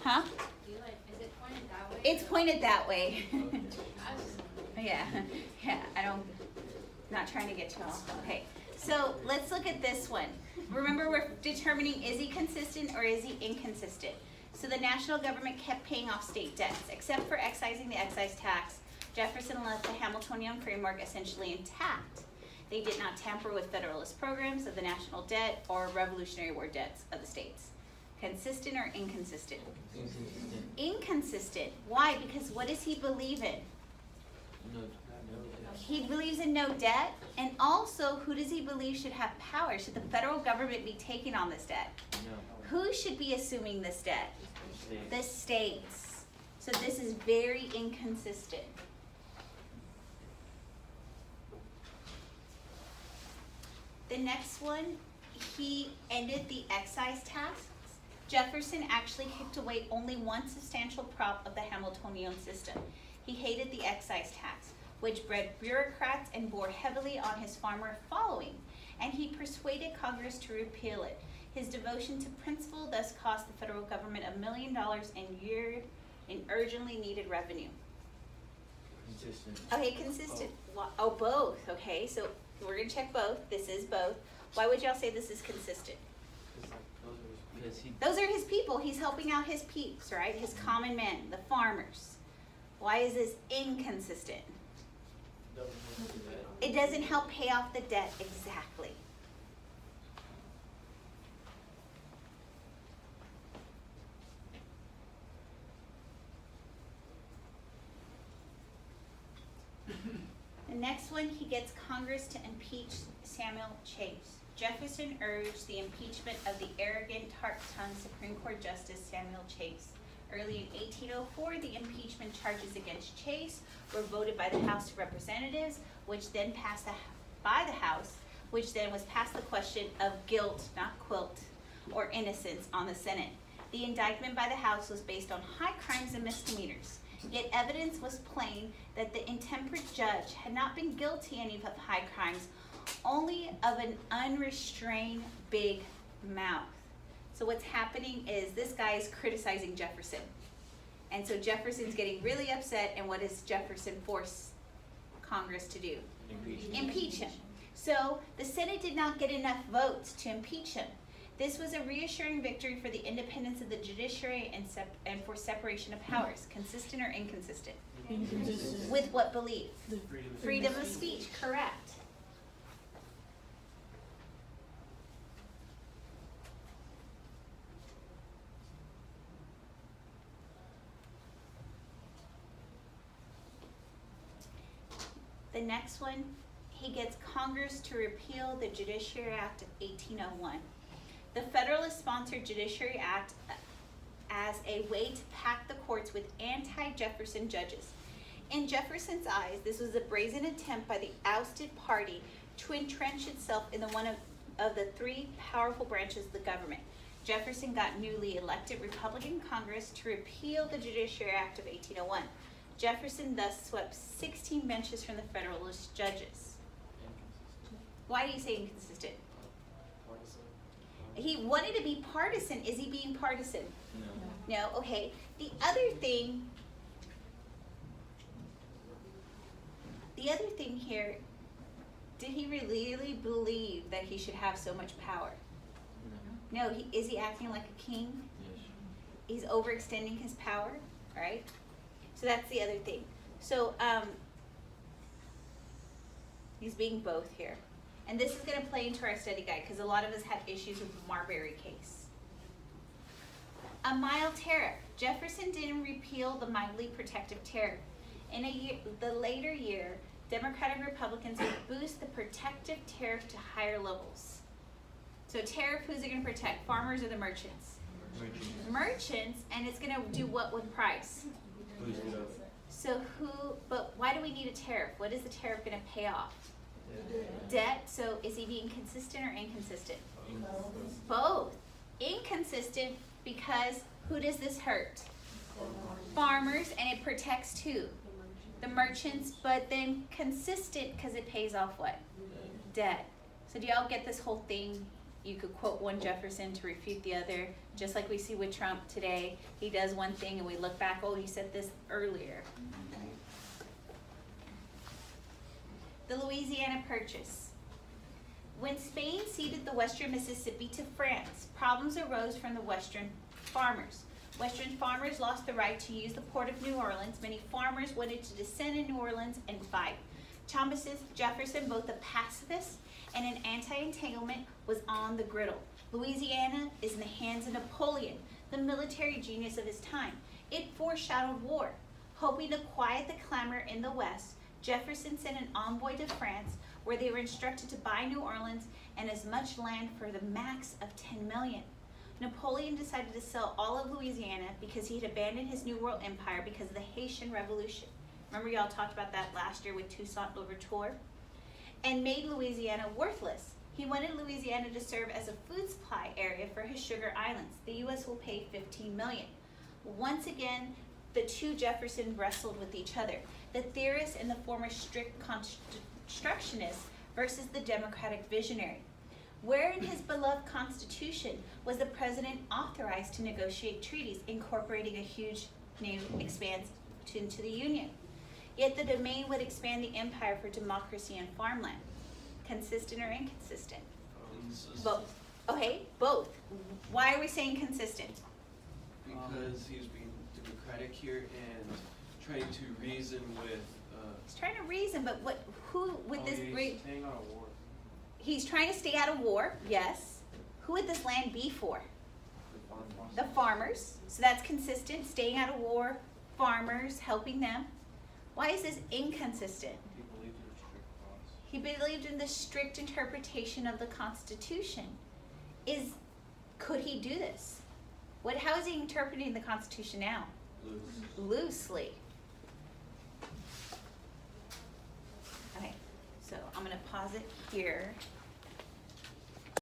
Huh? Is it pointed that way? It's pointed that way. I was just Yeah, not trying to get you all. Okay, so let's look at this one. Remember, we're determining, is he consistent or is he inconsistent? So the national government kept paying off state debts. Except for excising the excise tax, Jefferson left the Hamiltonian framework essentially intact. They did not tamper with Federalist programs of the national debt or Revolutionary War debts of the states. Consistent or inconsistent? Inconsistent. Inconsistent. Why? Because what does he believe in? No. He believes in no debt, and also, who does he believe should have power? Should the federal government be taking on this debt? No. Who should be assuming this debt? State. The states. So this is very inconsistent. The next one, he ended the excise tax. Jefferson actually kicked away only one substantial prop of the Hamiltonian system. He hated the excise tax, which bred bureaucrats and bore heavily on his farmer following, and he persuaded Congress to repeal it. His devotion to principle thus cost the federal government $1 million a year in urgently needed revenue. Consistent. Okay, consistent. Oh, both. Okay, so we're gonna check both. This is both. Why would y'all say this is consistent? Because he. Those are his people. He's helping out his peeps, right? His common men, the farmers. Why is this inconsistent? It doesn't help pay off the debt. Exactly. The next one, he gets Congress to impeach Samuel Chase. Jefferson urged the impeachment of the arrogant, tart-tongued Supreme Court Justice Samuel Chase. Early in 1804, the impeachment charges against Chase were voted by the House of Representatives, which then passed by the House, which then was passed the question of guilt, not quilt, or innocence on the Senate. The indictment by the House was based on high crimes and misdemeanors. Yet evidence was plain that the intemperate judge had not been guilty any of high crimes, only of an unrestrained big mouth. So what's happening is this guy is criticizing Jefferson. And so Jefferson's getting really upset, and what does Jefferson force Congress to do? Impeach him. So the Senate did not get enough votes to impeach him. This was a reassuring victory for the independence of the judiciary and for separation of powers. Consistent or inconsistent? Inconsistent. With what belief? The Freedom of speech, correct. The next one, he gets Congress to repeal the Judiciary Act of 1801. The Federalist-sponsored Judiciary Act as a way to pack the courts with anti-Jefferson judges. In Jefferson's eyes, this was a brazen attempt by the ousted party to entrench itself in the one of the three powerful branches of the government. Jefferson got newly elected Republican Congress to repeal the Judiciary Act of 1801. Jefferson thus swept 16 benches from the Federalist judges. Why do you say inconsistent? He wanted to be partisan. Is he being partisan? No. No? Okay. The other thing here, did he really believe that he should have so much power? No. No. Is he acting like a king? Yes. He's overextending his power, right? So that's the other thing. So he's being both here. And this is going to play into our study guide because a lot of us had issues with the Marbury case. A mild tariff. Jefferson didn't repeal the mildly protective tariff. In the later year, Democratic Republicans would boost the protective tariff to higher levels. So tariff, who's it going to protect? Farmers or the merchants? Merchants, and it's going to do what with price? Boost it up. So but why do we need a tariff? What is the tariff going to pay off? Debt. So is he being consistent or inconsistent? Both. Inconsistent because who does this hurt? Farmers, and it protects who? The merchants, but then consistent because it pays off what? Debt. So do y'all get this whole thing? you could quote one Jefferson to refute the other, just like we see with Trump today. He does one thing and we look back, oh, he said this earlier. The Louisiana Purchase. When Spain ceded the western Mississippi to France, problems arose from the western farmers. Western farmers lost the right to use the port of New Orleans. Many farmers wanted to descend in New Orleans and fight. Thomas Jefferson, both a pacifist and an anti-entanglement, was on the griddle. Louisiana is in the hands of Napoleon, the military genius of his time. It foreshadowed war. Hoping to quiet the clamor in the West, Jefferson sent an envoy to France where they were instructed to buy New Orleans and as much land for the max of 10 million. Napoleon decided to sell all of Louisiana because he had abandoned his New World Empire because of the Haitian Revolution. Remember y'all talked about that last year with Toussaint Louverture? And made Louisiana worthless. He wanted Louisiana to serve as a food supply area for his sugar islands. The U.S. will pay $15 million. Once again, the two Jeffersons wrestled with each other. The theorist and the former strict constructionist versus the democratic visionary. Where in his beloved Constitution was the president authorized to negotiate treaties incorporating a huge new expanse into the Union? Yet the domain would expand the empire for democracy and farmland. Consistent or inconsistent? Both. Okay, both. Why are we saying consistent? Because he was being democratic here and trying to reason with. He's trying to reason, but who would this bring? Staying out of war. He's trying to stay out of war, yes. Who would this land be for? The farmers. So that's consistent, staying out of war, farmers, helping them. Why is this inconsistent? He believed in the strict interpretation of the Constitution. Could he do this? How is he interpreting the Constitution now? Loosely. Okay, so I'm gonna pause it here.